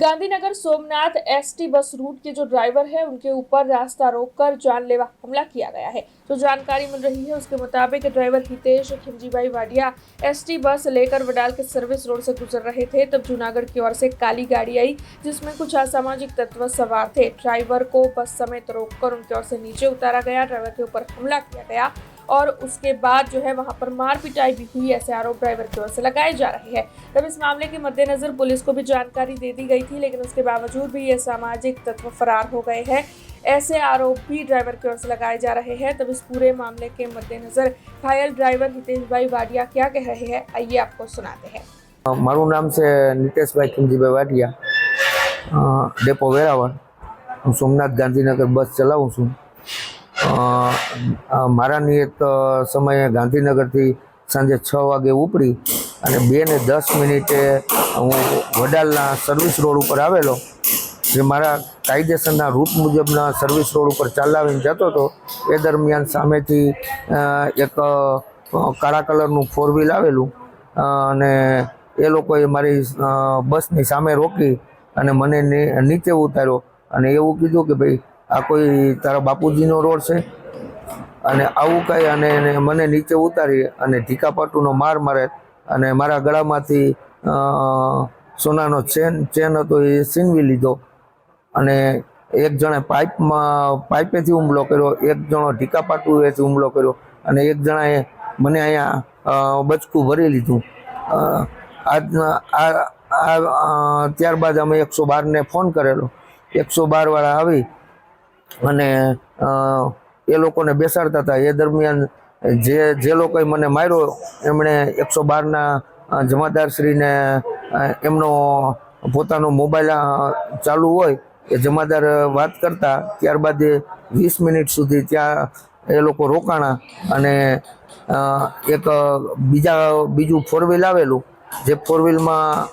Gandhinagar Somnath ST bus route के जो driver है उनके ऊपर रास्ता रोककर जानलेवा हमला किया गया है। जो जानकारी मिल रही है उसके मुताबिक driver Hitesh Khimjibhai Vadia ST bus लेकर वडाल के सर्विस रोड से गुजर रहे थे, तब जूनागढ़ की ओर से काली गाड़ी आई जिसमें कुछ असामाजिक तत्व सवार थे। ड्राइवर को बस समेत रोककर उनकी ओर से नीचे उतारा गया, ड्राइवर के ऊपर हमला किया गया और उसके बाद जो है वहां पर मार पिटाई भी हुई, ऐसे आरोप ड्राइवर की ओर से लगाए जा रहे हैं। तब इस मामले के मद्देनजर पुलिस को भी जानकारी दे दी गई थी, लेकिन उसके बावजूद भी ये सामाजिक तत्व फरार हो गए हैं, ऐसे आरोप भी ड्राइवर की ओर से लगाए जा रहे हैं। तब इस पूरे मामले के मद्देनजर घायल ड्राइवर हितेशभाई वाडिया क्या कह रहे हैं, आइए आपको सुनाते हैं। मारू नाम से नितेशभाई खिमजीभाई वाडिया, डेपो वेरावळ। હું સોમનાથ ગાંધીનગર બસ ચલાવું છું। મારા નિયત સમયે ગાંધીનગરથી સાંજે 6 વાગે ઉપડી અને 2:10 હું વડાલના સર્વિસ રોડ ઉપર આવેલો, જે મારા કાયદેસરના રૂટ મુજબના સર્વિસ રોડ ઉપર ચાલાવીને જતો હતો। એ દરમિયાન સામેથી એક કાળા કલરનું 4 વ્હીલ આવેલું અને એ લોકોએ મારી બસની સામે રોકી અને મને નીચે ઉતાર્યો અને એવું કીધું કે ભાઈ આ કોઈ તારા બાપુજીનો રોડ છે અને આવું કહી અને મને નીચે ઉતારી અને ઢીકાપાટુનો માર મારે અને મારા ગળામાંથી સોનાનો ચેન હતો એ છીનવી લીધો અને એક જણે પાઇપેથી હુમલો કર્યો, એક જણો ઢીકાપાટુએથી હુમલો કર્યો અને એક જણાએ મને અહીંયા બચકું ભરી લીધું। ત્યારબાદ અમે 112ને ફોન કરેલો। 112 વાળા આવી અને એ લોકોને બેસાડતા હતા। એ દરમિયાન જે લોકોએ મને માર્યો એમણે 112ના જમાદારશ્રીને એમનો પોતાનો મોબાઈલ ચાલુ હોય એ જમાદાર વાત કરતા, ત્યારબાદ 20 મિનિટ સુધી ત્યાં એ લોકો રોકાણા અને એક બીજું 4 વ્હીલ આવેલું, જે 4 વ્હીલમાં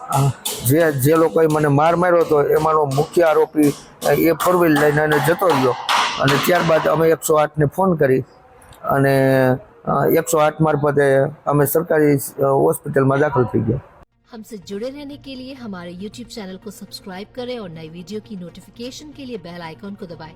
જે લોકોએ મને માર માર્યો હતો એમાંનો મુખ્ય આરોપી એ 4 વ્હીલ લઈને જતો રહ્યો અને ત્યારબાદ અમે 108ને ફોન કરી અને 108 મારફતે અમે સરકારી હોસ્પિટલમાં દાખલ થઈ ગયા। हमसे जुड़े रहने के लिए हमारे YouTube चैनल को सब्सक्राइब करें और नई वीडियो की नोटिफिकेशन के लिए बेल आइकॉन को दबाएं।